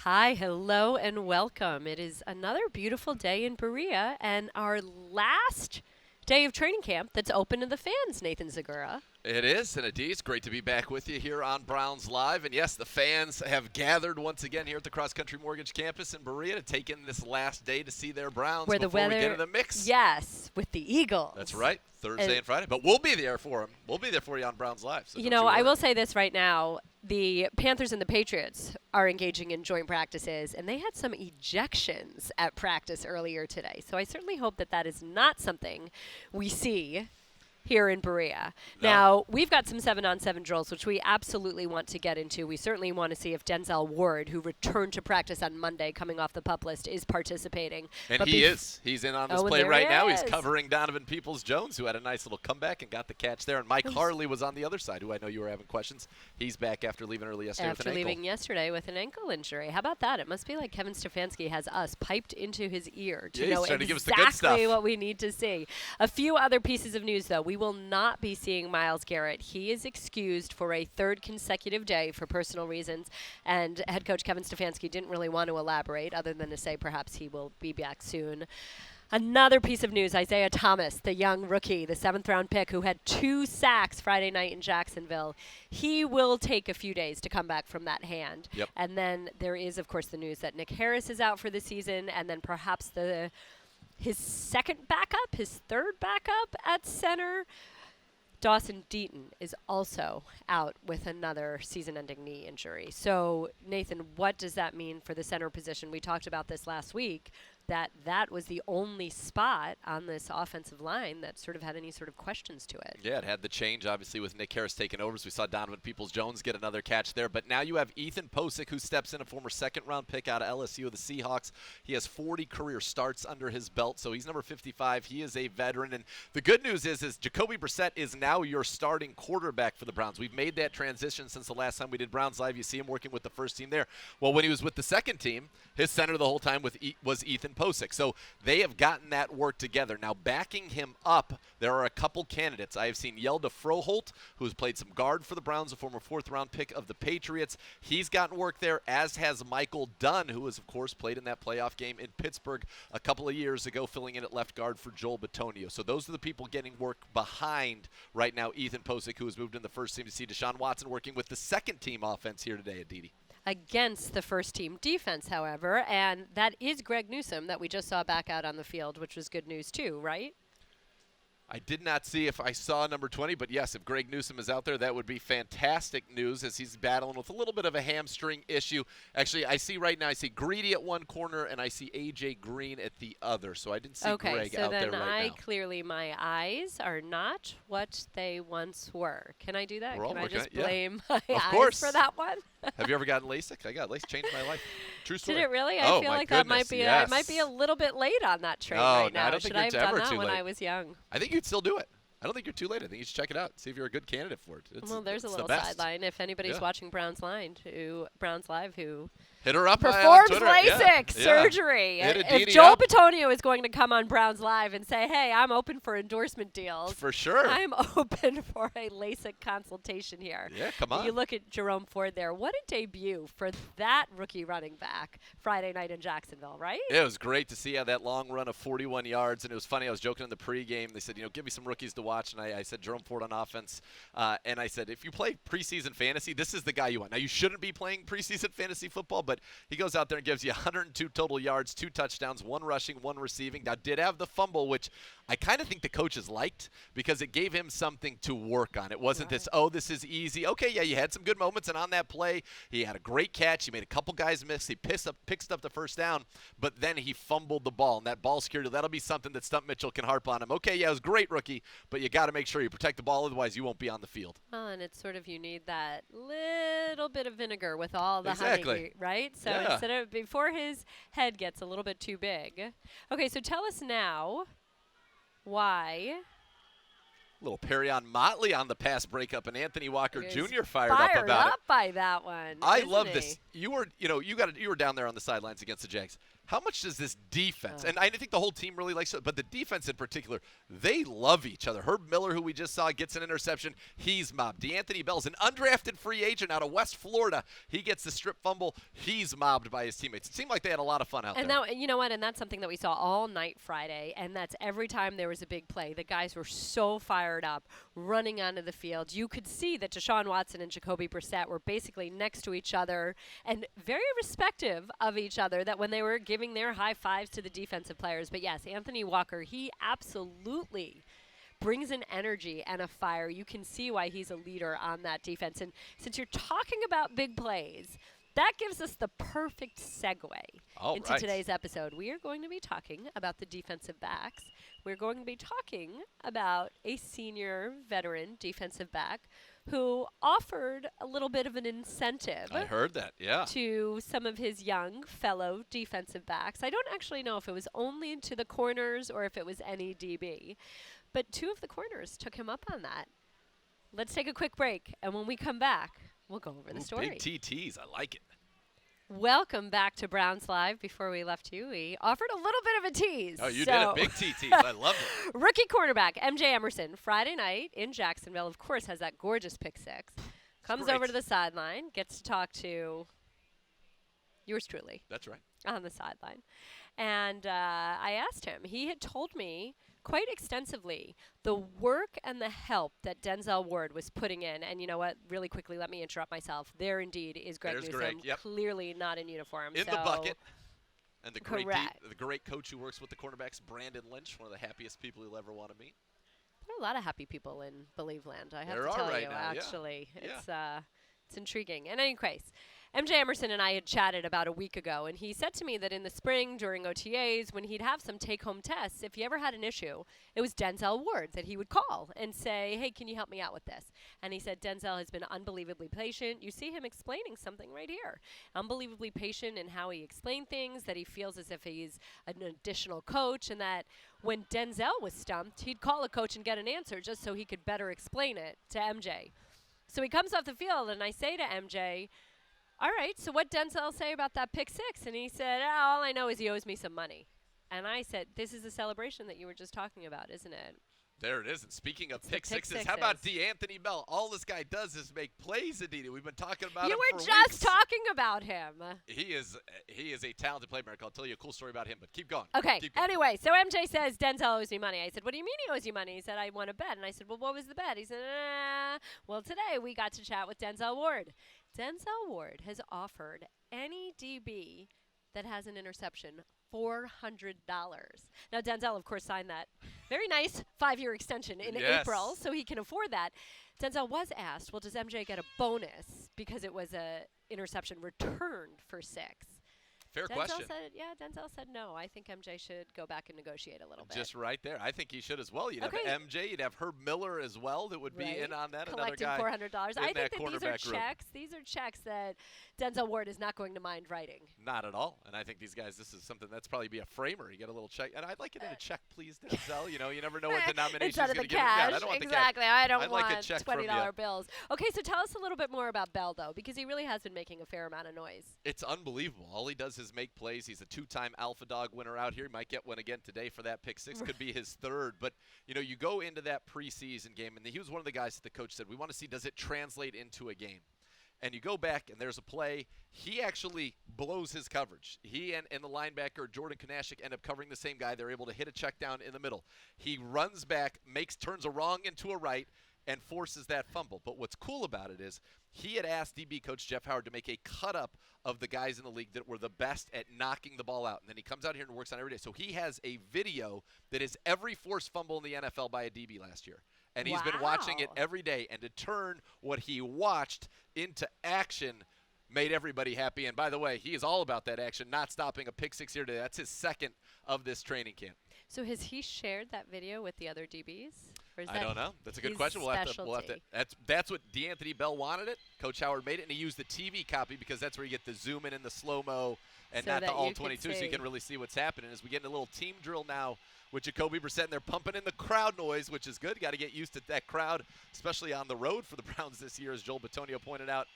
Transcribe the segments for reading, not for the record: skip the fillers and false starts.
Hi, hello, and welcome. It is another beautiful day in Berea and our last day of training camp that's open to the fans, Nathan Zegura. It is, and Aditi, it's great to be back with you here on Browns Live. And yes, the fans have gathered once again here at the CrossCountry Mortgage Campus in Berea to take in this last day to see their Browns Where the before weather, we get in the mix. yes, with the Eagles. That's right, Thursday and Friday. But we'll be there for them. We'll be there for you on Browns Live. So I will say this right now. The Panthers and the Patriots are engaging in joint practices, and they had some ejections at practice earlier today. So I certainly hope that that is not something we see here in Berea. No. Now, we've got some 7-on-7 drills, which we absolutely want to get into. We certainly want to see if Denzel Ward, who returned to practice on Monday coming off the PUP list, is participating. And he is. He's in on this play there right he now. He's is. covering Donovan Peoples-Jones, who had a nice little comeback and got the catch there. And Mike Harley was on the other side, who I know you were having questions. He's back after leaving early yesterday with an ankle. After leaving yesterday with an ankle injury. How about that? It must be like Kevin Stefanski has us piped into his ear to know exactly what we need to see. A few other pieces of news, though. We will not be seeing Myles Garrett. He is excused for a third consecutive day for personal reasons, and head coach Kevin Stefanski didn't really want to elaborate other than to say perhaps he will be back soon. Another piece of news, Isaiah Thomas, the young rookie, the 7th-round pick who had 2 sacks Friday night in Jacksonville. He will take a few days to come back from that hand. Yep. And then there is, of course, the news that Nick Harris is out for the season, and then perhaps his second backup, his third backup at center, Dawson Deaton, is also out with another season-ending knee injury. So, Nathan, what does that mean for the center position? We talked about this last week, that was the only spot on this offensive line that sort of had any sort of questions to it. Yeah, it had the change, obviously, with Nick Harris taking over. So we saw Donovan Peoples-Jones get another catch there. But now you have Ethan Posick, who steps in, a former second-round pick out of LSU, the Seahawks. He has 40 career starts under his belt, so he's number 55. He is a veteran. And the good news is Jacoby Brissett is now your starting quarterback for the Browns. We've made that transition since the last time we did Browns Live. You see him working with the first team there. Well, when he was with the second team, his center the whole time was Ethan Posick. So they have gotten that work together. Now, backing him up, there are a couple candidates. I have seen Yelda Froholt, who has played some guard for the Browns, a former 4th-round pick of the Patriots. He's gotten work there, as has Michael Dunn, who has, of course, played in that playoff game in Pittsburgh a couple of years ago, filling in at left guard for Joel Bitonio. So those are the people getting work behind right now Ethan Posick, who has moved in the first team to see Deshaun Watson working with the second-team offense here today, Aditi. Against the first-team defense, however, and that is Greg Newsome that we just saw back out on the field, which was good news too, right? I did not see if I saw number 20, but yes, if Greg Newsome is out there, that would be fantastic news as he's battling with a little bit of a hamstring issue. Actually, I see right now, I see Greedy at one corner, and I see A.J. Green at the other, so I didn't see Greg out there right now. Okay, so then clearly my eyes are not what they once were. Can I do that? Can I just blame my eyes for that one? Have you ever gotten LASIK? I got LASIK. Changed my life. True story. Did it really? I feel like that might be I might be a little bit late on that train right now. I don't think Should I have done that when late. I was young? I think you'd still do it. I don't think you're too late. I think you should check it out. See if you're a good candidate for it. Well, there's a little sideline. If anybody's watching Browns Live who hit her up performs on Twitter. LASIK surgery. If Joel Bitonio is going to come on Browns Live and say, hey, I'm open for endorsement deals. For sure. I'm open for a LASIK consultation here. Yeah, come on. You look at Jerome Ford there. What a debut for that rookie running back Friday night in Jacksonville, right? It was great to see that long run of 41 yards. And it was funny. I was joking in the pregame. They said, give me some rookies to watch. And I said Jerome Ford on offense. And I said, if you play preseason fantasy, this is the guy you want. Now, you shouldn't be playing preseason fantasy football, but he goes out there and gives you 102 total yards, 2 touchdowns, 1 rushing, 1 receiving. Now, did have the fumble, which I kind of think the coaches liked because it gave him something to work on. It wasn't this is easy. Okay, yeah, you had some good moments, and on that play, he had a great catch. He made a couple guys miss. He picks up the first down, but then he fumbled the ball, and that ball security, that'll be something that Stump Mitchell can harp on him. Okay, yeah, it was great, rookie, but you got to make sure you protect the ball, otherwise you won't be on the field. Well, and it's sort of you need that little bit of vinegar with all the honey, right? So instead of before his head gets a little bit too big. Okay, so tell us now why. Little Perrion Motley on the pass breakup, and Anthony Walker Jr. fired up it. by that one. I love this. You were down there on the sidelines against the Jags. how much does this defense, and I think the whole team really likes it, but the defense in particular, they love each other. Herb Miller, who we just saw, gets an interception. He's mobbed. D'Anthony Bell's an undrafted free agent out of West Florida. He gets the strip fumble. He's mobbed by his teammates. It seemed like they had a lot of fun out there. And now, you know what? And that's something that we saw all night Friday, and that's every time there was a big play. The guys were so fired up, running onto the field. You could see that Deshaun Watson and Jacoby Brissett were basically next to each other and very respective of each other, that when they were giving their high fives to the defensive players. But yes, Anthony Walker, he absolutely brings an energy and a fire. You can see why he's a leader on that defense. And since you're talking about big plays, that gives us the perfect segue into today's episode. We are going to be talking about the defensive backs. We're going to be talking about a senior veteran defensive back who offered a little bit of an incentive. I heard that, yeah. To some of his young fellow defensive backs. I don't actually know if it was only to the corners or if it was any DB, but two of the corners took him up on that. Let's take a quick break, and when we come back, we'll go over the story. Big TTs, I like it. Welcome back to Browns Live. Before we left you, we offered a little bit of a tease. Oh, you did a big TTs. I love it. Rookie cornerback MJ Emerson, Friday night in Jacksonville, of course, has that gorgeous pick six. Comes over to the sideline, gets to talk to yours truly. That's right. On the sideline. And I asked him. He had told me quite extensively the work and the help that Denzel Ward was putting in. And you know what? Really quickly, let me interrupt myself. There indeed is Greg Newsome, clearly not in uniform. In the bucket. And the great coach who works with the cornerbacks, Brandon Lynch, one of the happiest people you'll ever want to meet. There are a lot of happy people in Believe Land, I have to tell you, actually. Yeah. It's intriguing. In any case, MJ Emerson and I had chatted about a week ago, and he said to me that in the spring during OTAs, when he'd have some take-home tests, if he ever had an issue, it was Denzel Ward that he would call and say, hey, can you help me out with this? And he said Denzel has been unbelievably patient. You see him explaining something right here. Unbelievably patient in how he explained things, that he feels as if he's an additional coach, and that when Denzel was stumped, he'd call a coach and get an answer just so he could better explain it to MJ. So he comes off the field, and I say to MJ, all right, so what Denzel say about that pick six? And he said, all I know is he owes me some money. And I said, this is the celebration that you were just talking about, isn't it? There it is. And speaking of pick sixes, how about D'Anthony Bell? All this guy does is make plays, Aditi. We've been talking about him for weeks. You were just talking about him. He is a talented playmaker. I'll tell you a cool story about him, but keep going. Okay. Keep going. Anyway, so MJ says Denzel owes me money. I said, what do you mean he owes you money? He said, I won a bet. And I said, well, what was the bet? He said, well, today we got to chat with Denzel Ward. Denzel Ward has offered any DB that has an interception $400. Now, Denzel, of course, signed that very nice 5-year extension in April, so he can afford that. Denzel was asked, well, does MJ get a bonus because it was a interception returned for 6? Fair question. Denzel said no. I think MJ should go back and negotiate a little bit. Just right there. I think he should as well. You'd have MJ. You'd have Herb Miller as well that would be in on that. Collecting another guy $400. I think that these are checks. These are checks that Denzel Ward is not going to mind writing. Not at all. And I think these guys, this is something that's probably be a framer. You get a little check. And I'd like it in a check, please, Denzel. You know, you never know what denomination is going to get. Cash. I don't want exactly. the cash. I don't want like a check $20 bills. Okay, so tell us a little bit more about Bell, though, because he really has been making a fair amount of noise. It's unbelievable. All he does is make plays. He's a 2-time alpha dog winner out here. He might get one again today for that pick six. Could be his 3rd. But, you know, you go into that preseason game, and he was one of the guys that the coach said, we want to see, does it translate into a game? And you go back, and there's a play. He actually blows his coverage. He and the linebacker, Jordan Kanashik, end up covering the same guy. They're able to hit a check down in the middle. He runs back, turns a wrong into a right, and forces that fumble. But what's cool about it is he had asked DB coach Jeff Howard to make a cut-up of the guys in the league that were the best at knocking the ball out. And then he comes out here and works on it every day. So he has a video that is every forced fumble in the NFL by a DB last year. And he's been watching it every day. And to turn what he watched into action made everybody happy. And by the way, he is all about that action, not stopping a pick six here today. That's his 2nd of this training camp. So has he shared that video with the other DBs? I don't know. That's a good question. We'll have to. That's what D'Anthony Bell wanted it. Coach Howard made it, and he used the TV copy because that's where you get the zoom in and the slow-mo and not the all 22, so you can really see what's happening. As we get in a little team drill now with Jacoby Brissett, and they're pumping in the crowd noise, which is good. Got to get used to that crowd, especially on the road for the Browns this year, as Joel Bitonio pointed out.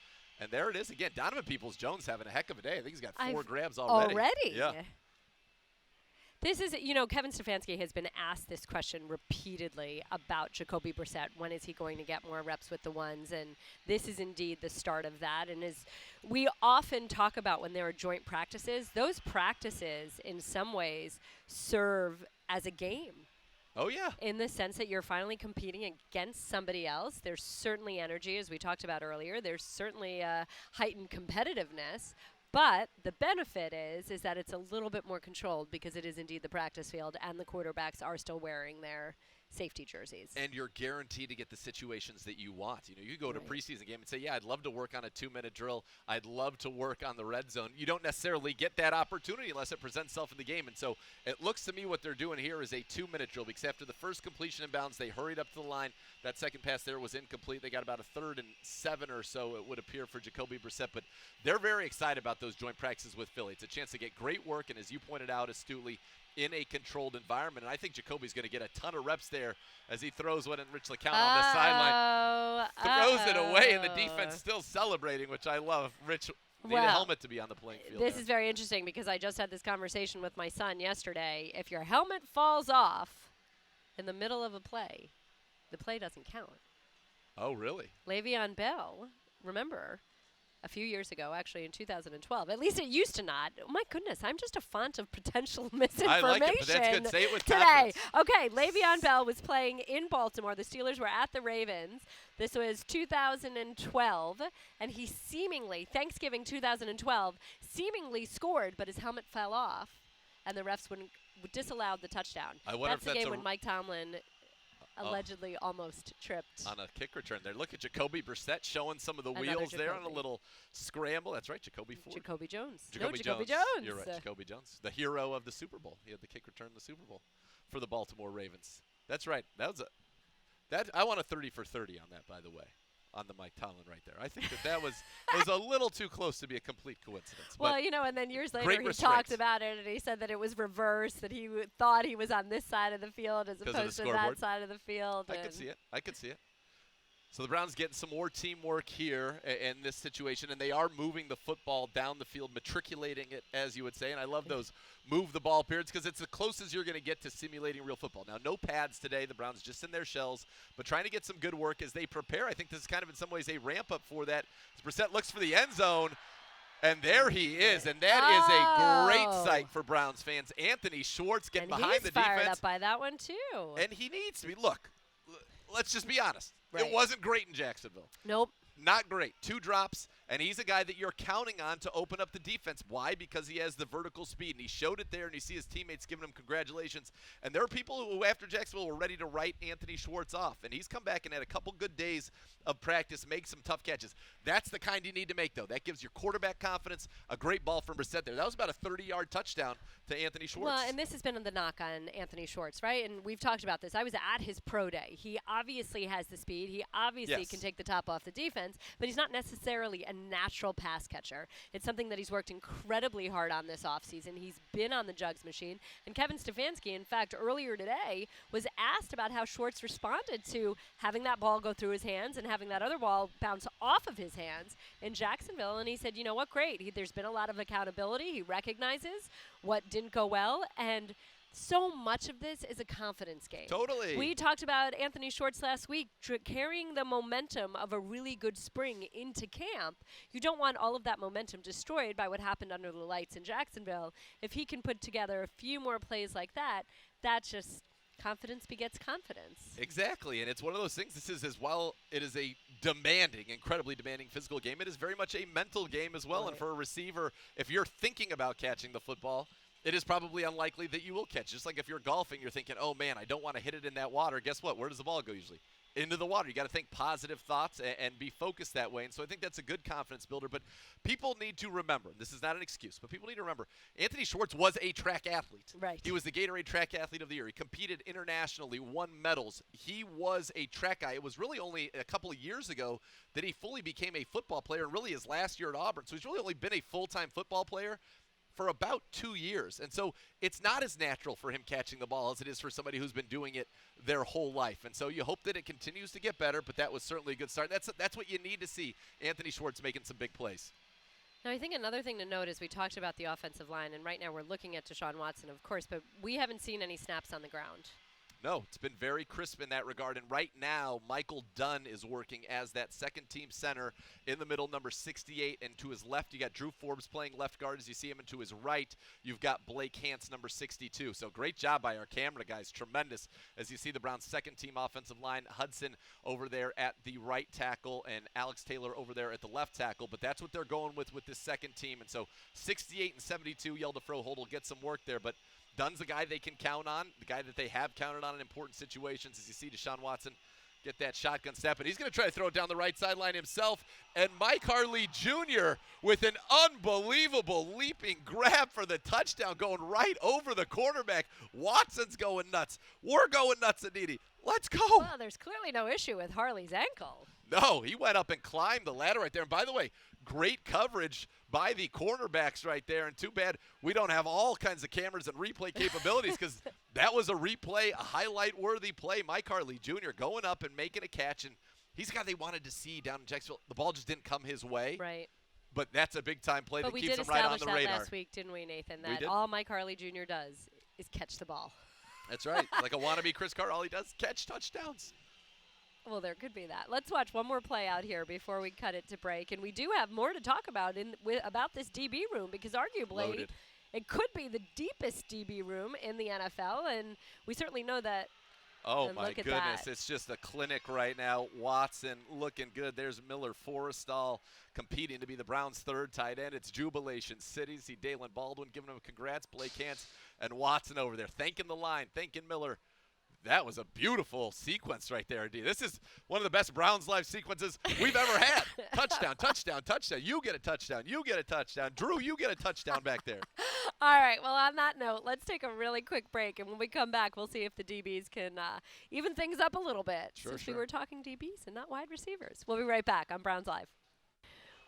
And there it is again. Donovan Peoples-Jones having a heck of a day. I think he's got 4 grabs already. Already? Yeah. This is, Kevin Stefanski has been asked this question repeatedly about Jacoby Brissett. When is he going to get more reps with the ones? And this is indeed the start of that. And as we often talk about when there are joint practices, those practices in some ways serve as a game. Oh, yeah. In the sense that you're finally competing against somebody else. There's certainly energy, as we talked about earlier. There's certainly heightened competitiveness. But the benefit is that it's a little bit more controlled because it is indeed the practice field and the quarterbacks are still wearing their safety jerseys. And you're guaranteed to get the situations that you want. You go to a preseason game and say, yeah, I'd love to work on a 2-minute drill. I'd love to work on the red zone. You don't necessarily get that opportunity unless it presents itself in the game. And so it looks to me what they're doing here is a 2-minute drill because after the first completion in bounds, they hurried up to the line. That second pass there was incomplete. They got about a 3rd and 7 or so, it would appear, for Jacoby Brissett. But they're very excited about those joint practices with Philly. It's a chance to get great work, and as you pointed out astutely, in a controlled environment. And I think Jacoby's going to get a ton of reps there as he throws one in Rich LeCount on the sideline. Throws it away, and the defense still celebrating, which I love. Rich need a helmet to be on the playing field. This is very interesting because I just had this conversation with my son yesterday. If your helmet falls off in the middle of a play, the play doesn't count. Oh, really? Le'Veon Bell, remember, a few years ago, actually in 2012. At least it used to not. Oh, my goodness, I'm just a font of potential misinformation I like it, but that's good. Say it with today. confidence. Okay, Le'Veon Bell was playing in Baltimore. The Steelers were at the Ravens. This was 2012, and he seemingly, Thanksgiving 2012, seemingly scored, but his helmet fell off, and the refs disallowed the touchdown. That's the game when Mike Tomlin allegedly almost tripped. On a kick return there. Look at Jacoby Brissett showing some of the wheels there on a little scramble. That's right, Jacoby Ford. Jacoby Jones. Jacoby Jones. You're right, Jacoby Jones. The hero of the Super Bowl. He had the kick return in the Super Bowl for the Baltimore Ravens. That's right. I want a 30 for 30 on that, by the way, on the Mike Tomlin right there. I think that was a little too close to be a complete coincidence. Well, and then years later he talked about it, and he said that it was reversed, that he thought he was on this side of the field as opposed to that side of the field. I could see it. So the Browns getting some more teamwork here in this situation, and they are moving the football down the field, matriculating it, as you would say. And I love those move the ball periods because it's the closest you're going to get to simulating real football. Now, no pads today. The Browns just in their shells, but trying to get some good work as they prepare. I think this is kind of in some ways a ramp up for that. As Brissett looks for the end zone, and there he is, and that is a great sight for Browns fans. Anthony Schwartz getting behind the defense. And he's fired up by that one, too. And he needs to be. Look, let's just be honest. Right. It wasn't great in Jacksonville. Nope. Not great. 2 drops, and he's a guy that you're counting on to open up the defense. Why? Because he has the vertical speed, and he showed it there, and you see his teammates giving him congratulations. And there are people who, after Jacksonville, were ready to write Anthony Schwartz off, and he's come back and had a couple good days of practice, make some tough catches. That's the kind you need to make, though. That gives your quarterback confidence. A great ball from Brissett there. That was about a 30-yard touchdown to Anthony Schwartz. Well, and this has been the knock on Anthony Schwartz, right? And we've talked about this. I was at his pro day. He obviously has the speed. He obviously can take the top off the defense, but he's not necessarily a natural pass catcher. It's something that he's worked incredibly hard on this offseason. He's been on the jugs machine. And Kevin Stefanski, in fact, earlier today was asked about how Schwartz responded to having that ball go through his hands and having that other ball bounce off of his hands in Jacksonville. And he said, you know what, great. There's been a lot of accountability. He recognizes what didn't go well. And so much of this is a confidence game. Totally. We talked about Anthony Schwartz last week carrying the momentum of a really good spring into camp. You don't want all of that momentum destroyed by what happened under the lights in Jacksonville. If he can put together a few more plays like that, that's just confidence begets confidence. Exactly, and it's one of those things. This is, as well, it is a demanding, incredibly demanding physical game. It is very much a mental game as well, and for a receiver, if you're thinking about catching the football, it is probably unlikely that you will catch. Just like if you're golfing, you're thinking, oh, man, I don't want to hit it in that water. Guess what? Where does the ball go usually? Into the water. You got to think positive thoughts and be focused that way. And so I think that's a good confidence builder. But people need to remember, this is not an excuse, but people need to remember, Anthony Schwartz was a track athlete. Right. He was the Gatorade Track Athlete of the Year. He competed internationally, won medals. He was a track guy. It was really only a couple of years ago that he fully became a football player, and really his last year at Auburn. So he's really only been a full-time football player for about 2 years. And so it's not as natural for him catching the ball as it is for somebody who's been doing it their whole life. And so you hope that it continues to get better, but that was certainly a good start. That's what you need to see, Anthony Schwartz making some big plays. Now, I think another thing to note is we talked about the offensive line, and right now we're looking at Deshaun Watson, of course, but we haven't seen any snaps on the ground. No, it's been very crisp in that regard. And right now, Michael Dunn is working as that second-team center in the middle, number 68. And to his left, you got Drew Forbes playing left guard as you see him. And to his right, you've got Blake Hance, number 62. So great job by our camera guys. Tremendous. As you see the Browns' second-team offensive line, Hudson over there at the right tackle and Alex Taylor over there at the left tackle. But that's what they're going with this second team. And so 68 and 72, Yelda Froholt will get some work there. But Dunn's the guy they can count on, the guy that they have counted on in important situations. As you see Deshaun Watson get that shotgun step, and he's going to try to throw it down the right sideline himself. And Mike Harley Jr. with an unbelievable leaping grab for the touchdown, going right over the quarterback. Watson's going nuts. We're going nuts, Aditi. Let's go. Well, there's clearly no issue with Harley's ankle. No, he went up and climbed the ladder right there. And by the way, great coverage by the cornerbacks right there. And too bad we don't have all kinds of cameras and replay capabilities, because that was a replay, a highlight-worthy play. Mike Harley Jr. going up and making a catch. And he's the guy they wanted to see down in Jacksonville. The ball just didn't come his way. Right. But that's a big-time play that keeps him right on the radar. But we did establish that last week, didn't we, Nathan? That all Mike Harley Jr. does is catch the ball. That's right. Like a wannabe Chris Carter, all he does is catch touchdowns. Well, there could be that. Let's watch one more play out here before we cut it to break. And we do have more to talk about about this DB room, because arguably it could be the deepest DB room in the NFL. And we certainly know that. Oh, my goodness. It's just a clinic right now. Watson looking good. There's Miller Forrestall competing to be the Browns' third tight end. It's jubilation city. See Dalen Baldwin giving him a congrats. Blake Hance and Watson over there thanking the line, thanking Miller. That was a beautiful sequence right there, D. This is one of the best Browns live sequences we've ever had. Touchdown, touchdown, touchdown. You get a touchdown. You get a touchdown. Drew, you get a touchdown back there. All right. Well, on that note, let's take a really quick break. And when we come back, we'll see if the DBs can even things up a little bit. Sure. We were talking DBs and not wide receivers. We'll be right back on Browns Live.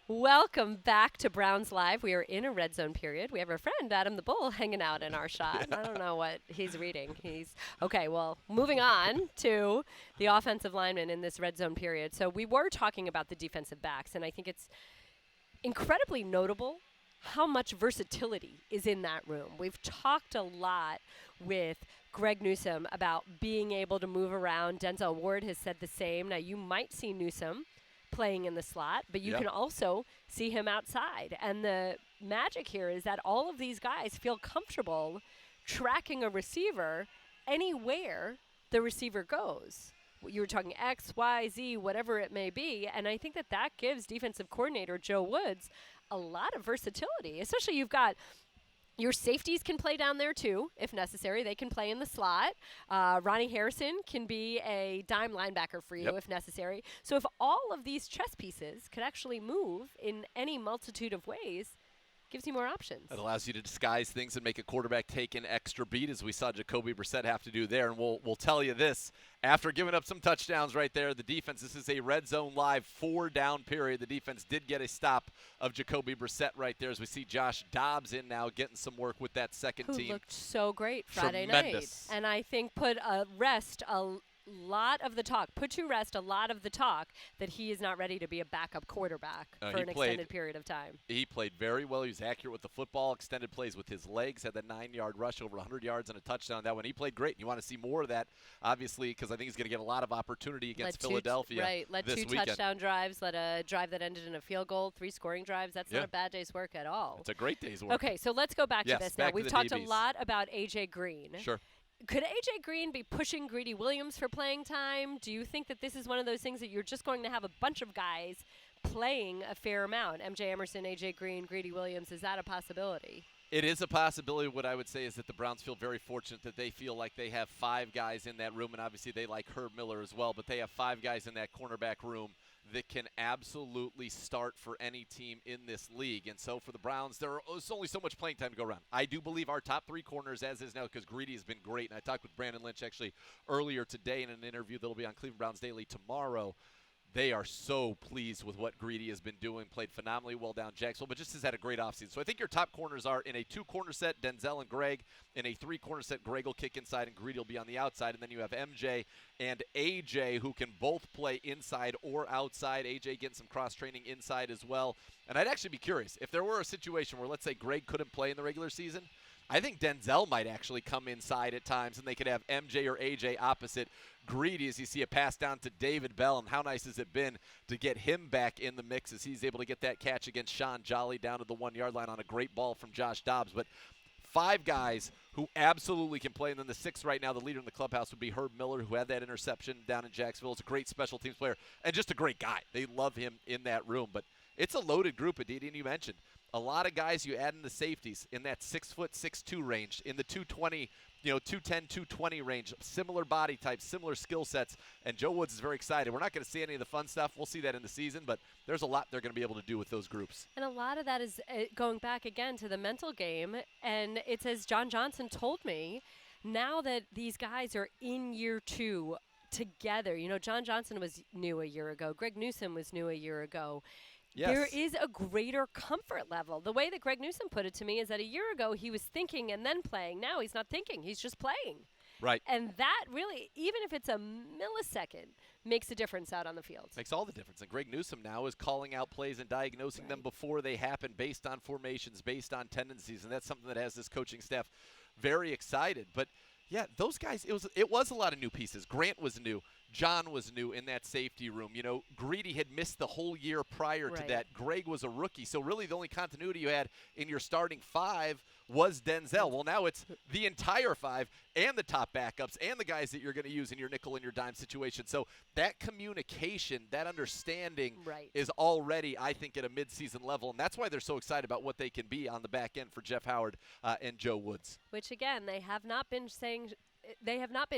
Welcome back to Browns Live. We are in a red zone period. We have our friend Adam the Bull hanging out in our shot. I don't know what he's reading. Okay, well, moving on to the offensive linemen in this red zone period. So we were talking about the defensive backs, and I think it's incredibly notable how much versatility is in that room. We've talked a lot with Greg Newsome about being able to move around. Denzel Ward has said the same. Now, you might see Newsome playing in the slot, but you can also see him outside. And the magic here is that all of these guys feel comfortable tracking a receiver anywhere the receiver goes. You were talking X, Y, Z, whatever it may be. And I think that gives defensive coordinator Joe Woods a lot of versatility, especially you've got your safeties can play down there, too, if necessary. They can play in the slot. Ronnie Harrison can be a dime linebacker for you if necessary. So if all of these chess pieces could actually move in any multitude of ways, gives you more options. It allows you to disguise things and make a quarterback take an extra beat, as we saw Jacoby Brissett have to do there. And we'll tell you this, after giving up some touchdowns right there, the defense, this is a red zone live 4-down period. The defense did get a stop of Jacoby Brissett right there, as we see Josh Dobbs in now getting some work with that second team. Who looked so great Friday night. And I think put to rest a lot of the talk that he is not ready to be a backup quarterback for an extended period of time. He played very well. He was accurate with the football, extended plays with his legs, had that 9-yard rush, over 100 yards and a touchdown. That one, he played great. You want to see more of that, obviously, because I think he's going to get a lot of opportunity against Philadelphia Let this two weekend. Touchdown drives, let a drive that ended in a field goal, 3 scoring drives. That's not a bad day's work at all. It's a great day's work. Okay, so let's go back to this now. We've talked DBs. a lot about A.J. Green. Sure. Could A.J. Green be pushing Greedy Williams for playing time? Do you think that this is one of those things that you're just going to have a bunch of guys playing a fair amount? M.J. Emerson, A.J. Green, Greedy Williams, is that a possibility? It is a possibility. What I would say is that the Browns feel very fortunate that they feel like they have 5 guys in that room, and obviously they like Herb Miller as well, but they have 5 guys in that cornerback room that can absolutely start for any team in this league. And so for the Browns, there's only so much playing time to go around. I do believe our top 3 corners, as is now, because Greedy has been great, and I talked with Brandon Lynch actually earlier today in an interview that will be on Cleveland Browns Daily tomorrow. They are so pleased with what Greedy has been doing, played phenomenally well down Jacksonville, but just has had a great offseason. So I think your top corners are in a 2-corner set, Denzel and Greg. In a 3-corner set, Greg will kick inside and Greedy will be on the outside. And then you have MJ and AJ, who can both play inside or outside. AJ getting some cross-training inside as well. And I'd actually be curious. If there were a situation where, let's say, Greg couldn't play in the regular season, I think Denzel might actually come inside at times, and they could have MJ or AJ opposite Greedy as you see a pass down to David Bell. And how nice has it been to get him back in the mix as he's able to get that catch against Sean Jolly down to the 1-yard line on a great ball from Josh Dobbs. But 5 guys who absolutely can play. And then the 6th right now, the leader in the clubhouse would be Herb Miller, who had that interception down in Jacksonville. It's a great special teams player and just a great guy. They love him in that room. But it's a loaded group, Aditi, and you mentioned a lot of guys you add in the safeties in that 6', 6'2" range, in the 220, 210, 220 range, similar body types, similar skill sets. And Joe Woods is very excited. We're not going to see any of the fun stuff. We'll see that in the season, but there's a lot they're going to be able to do with those groups. And a lot of that is going back again to the mental game. And it's as John Johnson told me, now that these guys are in year 2 together. John Johnson was new a year ago. Greg Newsome was new a year ago. Yes. There is a greater comfort level. The way that Greg Newsome put it to me is that a year ago he was thinking and then playing. Now he's not thinking. He's just playing. Right. And that really, even if it's a millisecond, makes a difference out on the field. Makes all the difference. And Greg Newsome now is calling out plays and diagnosing them before they happen based on formations, based on tendencies. And that's something that has this coaching staff very excited. But, yeah, those guys, it was a lot of new pieces. Grant was new. John was new in that safety room. Greedy had missed the whole year prior to that. Greg was a rookie. So really the only continuity you had in your starting 5 was Denzel. Well, now it's the entire 5 and the top backups and the guys that you're going to use in your nickel and your dime situation. So that communication, that understanding is already, I think, at a midseason level. And that's why they're so excited about what they can be on the back end for Jeff Howard and Joe Woods. Which, again, they have not been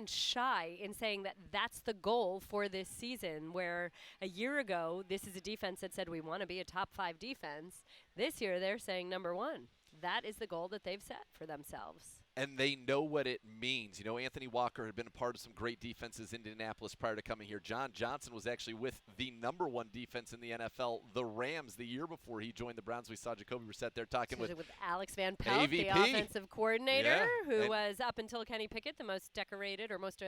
shy in saying that that's the goal for this season, where a year ago, this is a defense that said we want to be a top 5 defense. This year, they're saying number 1. That is the goal that they've set for themselves. And they know what it means. Anthony Walker had been a part of some great defenses in Indianapolis prior to coming here. John Johnson was actually with the number 1 defense in the NFL, the Rams, the year before he joined the Browns. We saw Jacoby Brissett there talking with Alex Van Pelt, AVP. the offensive coordinator, who was, up until Kenny Pickett, the most decorated or most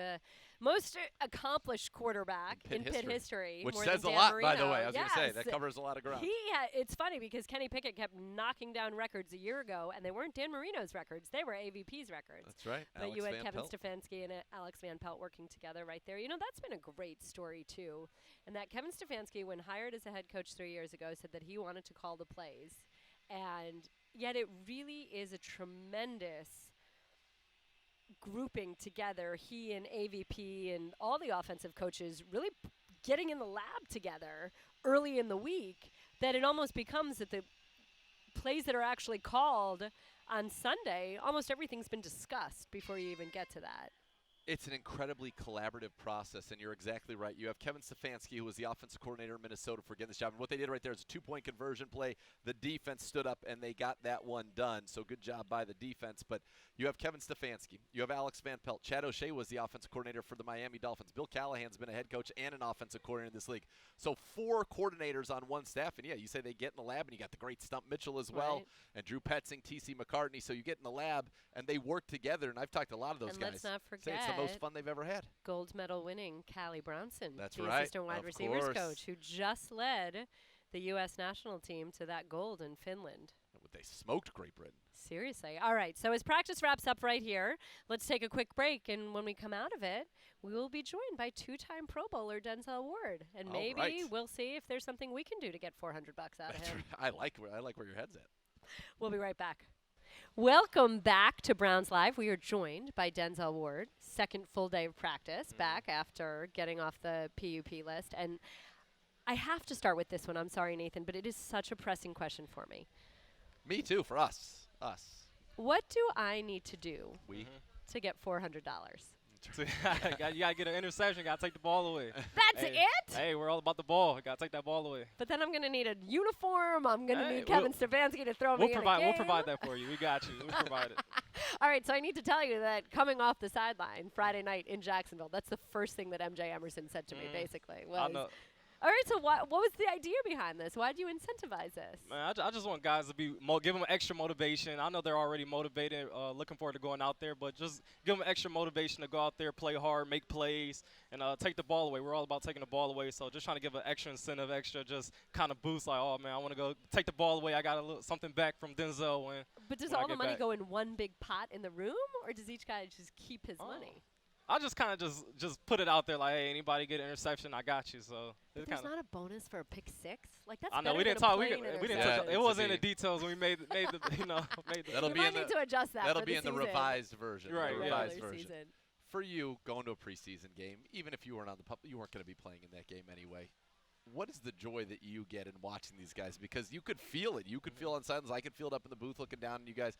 accomplished quarterback in Pitt history. Which says a lot, by the way. I was going to say, that covers a lot of ground. It's funny because Kenny Pickett kept knocking down records a year ago, and they weren't Dan Marino's records. They were AVP's records. That's right. But you had Kevin Stefanski and Alex Van Pelt working together right there. That's been a great story, too. And that Kevin Stefanski, when hired as a head coach 3 years ago, said that he wanted to call the plays. And yet it really is a tremendous grouping together, he and AVP and all the offensive coaches really getting in the lab together early in the week, that it almost becomes that the plays that are actually called on Sunday, almost everything's been discussed before you even get to that. It's an incredibly collaborative process, and you're exactly right. You have Kevin Stefanski, who was the offensive coordinator in Minnesota, for getting this job. And what they did right there is a 2-point conversion play. The defense stood up, and they got that one done. So good job by the defense. But you have Kevin Stefanski. You have Alex Van Pelt. Chad O'Shea was the offensive coordinator for the Miami Dolphins. Bill Callahan's been a head coach and an offensive coordinator in this league. So 4 coordinators on one staff. And, yeah, you say they get in the lab, and you got the great Stump Mitchell as well, and Drew Petzing, T.C. McCartney. So you get in the lab, and they work together. And I've talked to a lot of those guys. Let's not forget, say it's the most fun they've ever had. Gold medal winning Callie Brownson. That's the right. assistant wide receivers coach, who just led the U.S. national team to that gold in Finland. They smoked Great Britain. Seriously. All right, so as practice wraps up right here, let's take a quick break, and when we come out of it, we will be joined by 2-time Pro Bowler Denzel Ward, and maybe we'll see if there's something we can do to get $400 out of him. I like where your head's at. We'll be right back. Welcome back to Browns Live. We are joined by Denzel Ward, second full day of practice, back after getting off the PUP list. And I have to start with this one. I'm sorry, Nathan, but it is such a pressing question for me. Me too, for us. What do I need to do to get $400? You got to get an interception. Got to take the ball away. That's it? Hey, we're all about the ball. Got to take that ball away. But then I'm going to need a uniform. I'm going to need Kevin Stefanski to throw me in a game. We'll provide that for you. We got you. We'll provide it. All right, so I need to tell you that coming off the sideline Friday night in Jacksonville, that's the first thing that MJ Emerson said to me, basically. All right, so what was the idea behind this? Why did you incentivize this? Man, I just want guys to give them extra motivation. I know they're already motivated, looking forward to going out there, but just give them extra motivation to go out there, play hard, make plays, and take the ball away. We're all about taking the ball away, so just trying to give an extra incentive, extra just kind of boost, like, oh, man, I want to go take the ball away. I got something back from Denzel. But does all the money go in one big pot in the room, or does each guy just keep his money? I just kind of just put it out there like, hey, anybody get an interception, I got you. So but there's not a bonus for a pick six? Like that's I know we didn't talk. We didn't touch. It wasn't in the details when we made the made the. That'll we be might need to adjust that. That'll for be the in the season. revised version. Right. The revised version. Season. For you, going to a preseason game, even if you weren't on you weren't going to be playing in that game anyway. What is the joy that you get in watching these guys? Because you could feel it. You could feel on sidelines. I could feel it up in the booth looking down, and you guys,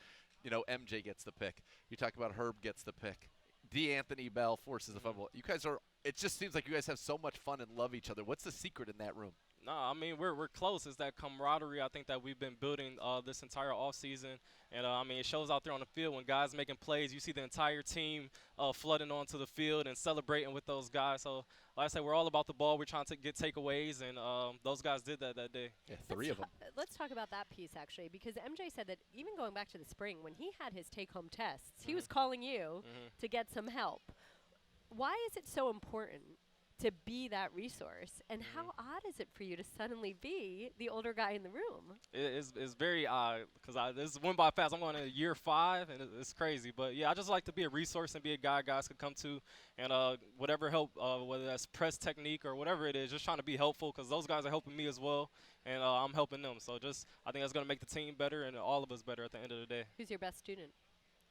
MJ gets the pick. You talk about Herb gets the pick. D'Anthony Bell forces the fumble. You guys it just seems like you guys have so much fun and love each other. What's the secret in that room? No, I mean, we're close. It's that camaraderie I think that we've been building this entire offseason. And, I mean, it shows out there on the field when guys making plays. You see the entire team flooding onto the field and celebrating with those guys. So, like I said, we're all about the ball. We're trying to get takeaways, and those guys did that day. Yeah, three of them. Let's talk about that piece, actually, because MJ said that even going back to the spring, when he had his take-home tests, he was calling you to get some help. Why is it so important to be that resource, and how odd is it for you to suddenly be the older guy in the room? It's very odd because this went by fast. I'm going to year 5, and it's crazy. But, yeah, I just like to be a resource and be a guy guys could come to, and whatever help, whether that's press technique or whatever it is, just trying to be helpful because those guys are helping me as well, and I'm helping them. So I think that's going to make the team better and all of us better at the end of the day. Who's your best student?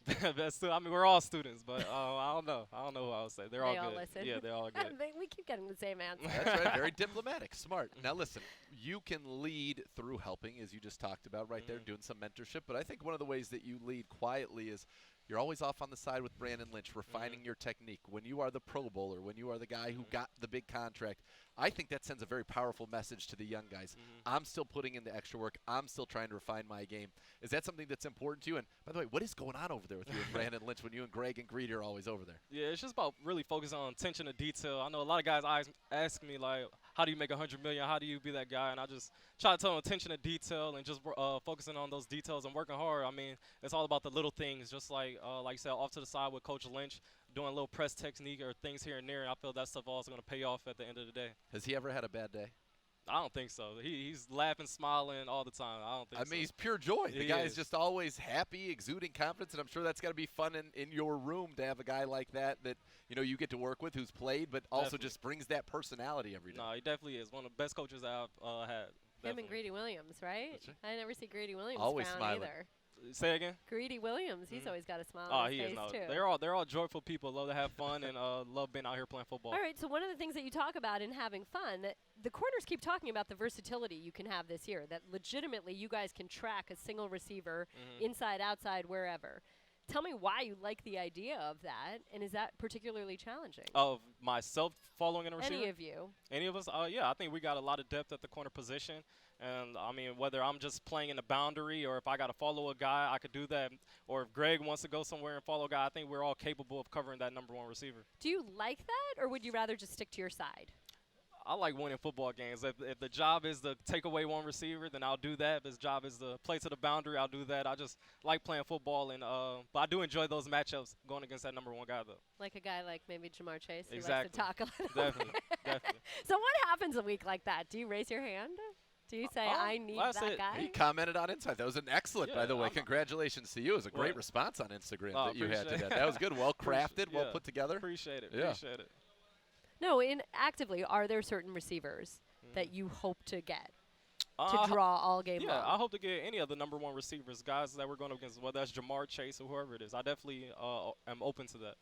I mean, we're all students, but I don't know. I don't know who I would say. They're all good. Listen. Yeah, they're all good. We keep getting the same answer. That's right. Very diplomatic. Smart. Now, listen, you can lead through helping, as you just talked about right there, doing some mentorship. But I think one of the ways that you lead quietly is you're always off on the side with Brandon Lynch, refining your technique. When you are the Pro Bowler, when you are the guy who got the big contract, I think that sends a very powerful message to the young guys. I'm still putting in the extra work. I'm still trying to refine my game. Is that something that's important to you? And, by the way, what is going on over there with you and Brandon Lynch when you and Greg and Greedy are always over there? Yeah, it's just about really focusing on attention to detail. I know a lot of guys ask me, like, how do you make $100 million? How do you be that guy? And I just try to tell them attention to detail and just focusing on those details and working hard. I mean, it's all about the little things, just like you said, off to the side with Coach Lynch, doing a little press technique or things here and there. And I feel that stuff also going to pay off at the end of the day. Has he ever had a bad day? I don't think so. He's laughing, smiling all the time. I don't think so. I mean, he's pure joy. The guy is just always happy, exuding confidence, and I'm sure that's got to be fun in your room to have a guy like that you get to work with who's played, but also just brings that personality every day. No, he definitely is. One of the best coaches I've had. Him and Greedy Williams, right? I never see Greedy Williams always frown smiling. either. Say again? Greedy Williams, he's always got a smile on his face, too. They're all joyful people, love to have fun, and love being out here playing football. All right, so one of the things that you talk about in having fun, the corners keep talking about the versatility you can have this year, that legitimately you guys can track a single receiver inside, outside, wherever. Tell me why you like the idea of that, and is that particularly challenging? Of myself following in a receiver? Any of you. Any of us? Yeah, I think we got a lot of depth at the corner position. And, I mean, whether I'm just playing in the boundary or if I got to follow a guy, I could do that. Or if Greg wants to go somewhere and follow a guy, I think we're all capable of covering that number 1 receiver. Do you like that, or would you rather just stick to your side? I like winning football games. If the job is to take away one receiver, then I'll do that. If his job is to play to the boundary, I'll do that. I just like playing football, and but I do enjoy those matchups going against that number 1 guy, though. Like a guy like maybe Jamar Chase who Exactly. likes to talk a little Definitely. Definitely. So what happens a week like that? Do you raise your hand? Do you say, I need that guy? He commented on Insight. That was an excellent, by the way. Congratulations to you. It was a great response on Instagram that you had to that. That was good. Well crafted, well put together. Appreciate it. Yeah. Appreciate it. No, actively, are there certain receivers that you hope to get to draw all game long? Yeah, I hope to get any of the number 1 receivers, guys that we're going up against, whether that's Jamar Chase or whoever it is. I definitely am open to that.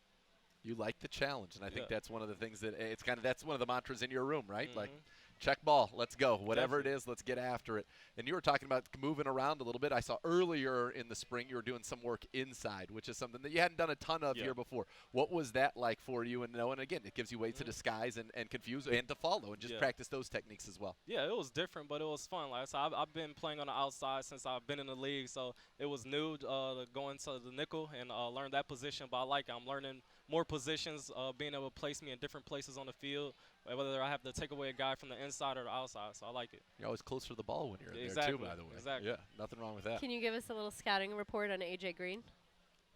You like the challenge, and I think that's one of the things that that's one of the mantras in your room, right? Like, check ball, let's go. Whatever it is, let's get after it. And you were talking about moving around a little bit. I saw earlier in the spring you were doing some work inside, which is something that you hadn't done a ton of here before. What was that like for you? And again, it gives you ways to disguise and confuse and to follow and just practice those techniques as well. Yeah, it was different, but it was fun. Like I said, I've been playing on the outside since I've been in the league, so it was new to go into the nickel and learn that position. But I like it. I'm learning more positions, being able to place me in different places on the field, whether I have to take away a guy from the inside or the outside. So I like it. You're always closer to the ball when you're in exactly. there, too, by the way. Exactly. Yeah, nothing wrong with that. Can you give us a little scouting report on A.J. Green?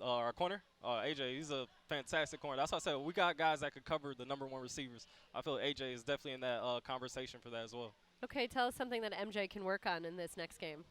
Our corner, AJ, he's a fantastic corner. That's why I said we got guys that could cover the #1 receivers. I feel AJ is definitely in that conversation for that as well. Okay, tell us something that MJ can work on in this next game.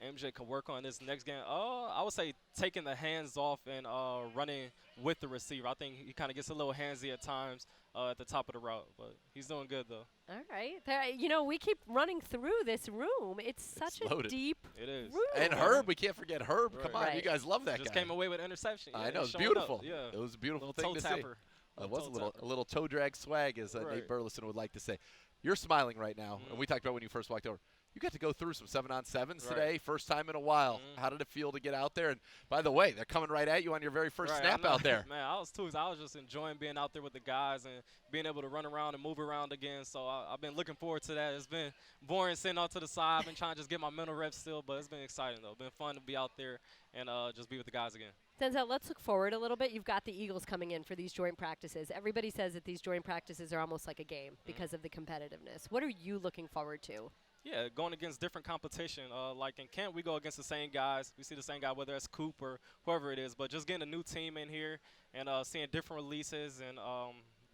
MJ can work on this next game. I would say taking the hands off and running with the receiver. I think he kind of gets a little handsy at times at the top of the route, but he's doing good, though. All right. We keep running through this room. It's such a deep room. And Herb, we can't forget Herb. Right. Come on, you guys love that Just guy. came away with interception. I know, it's beautiful. Yeah. It was a beautiful little thing to toe tapper. see. It was a little toe drag swag, as Nate Burleson would like to say. You're smiling right now, and we talked about when you first walked over. You got to go through some 7-on-7s today, first time in a while. How did it feel to get out there? And by the way, they're coming right at you on your very first snap out there. Man, I was just enjoying being out there with the guys and being able to run around and move around again. So I've been looking forward to that. It's been boring sitting off to the side. I've been trying to just get my mental reps still, but it's been exciting, though. It's been fun to be out there and just be with the guys again. Denzel, let's look forward a little bit. You've got the Eagles coming in for these joint practices. Everybody says that these joint practices are almost like a game because of the competitiveness. What are you looking forward to? Yeah, going against different competition. Like in camp, we go against the same guys. We see the same guy, whether it's Coop or whoever it is. But just getting a new team in here and seeing different releases and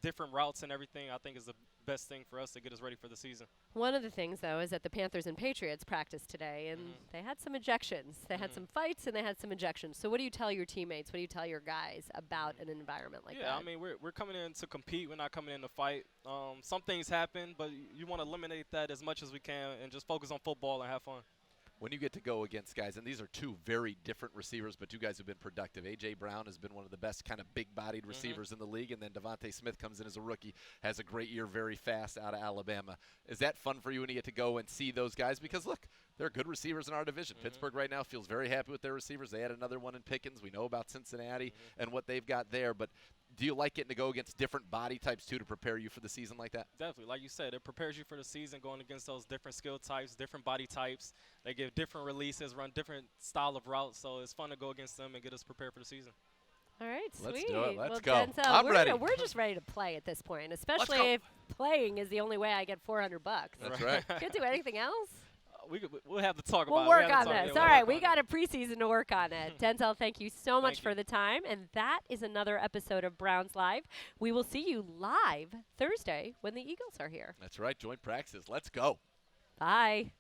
different routes and everything, I think is the best thing for us to get us ready for the season. One of the things, though, is that the Panthers and Patriots practiced today, and they had some ejections. They had some fights, and they had some ejections. So what do you tell your teammates? What do you tell your guys about an environment like that? Yeah, I mean, we're coming in to compete. We're not coming in to fight. Some things happen, but you want to eliminate that as much as we can and just focus on football and have fun. When you get to go against guys, and these are two very different receivers, but two guys who've been productive. A.J. Brown has been one of the best kind of big-bodied receivers in the league, and then Devontae Smith comes in as a rookie, has a great year, very fast out of Alabama. Is that fun for you when you get to go and see those guys? Because, look, they're good receivers in our division. Pittsburgh right now feels very happy with their receivers. They had another one in Pickens. We know about Cincinnati and what they've got there, but do you like getting to go against different body types, too, to prepare you for the season like that? Definitely. Like you said, it prepares you for the season going against those different skill types, different body types. They give different releases, run different style of routes, so it's fun to go against them and get us prepared for the season. All right, sweet. Let's do it. Let's go. Denzel, I'm ready. We're just ready to play at this point, especially if playing is the only way I get $400. That's right. Can't do anything else. We'll have to talk about it. We'll work on this. All right, we got a preseason to work on it. Denzel, thank you so much for the time. And that is another episode of Browns Live. We will see you live Thursday when the Eagles are here. That's right. Joint practices. Let's go. Bye.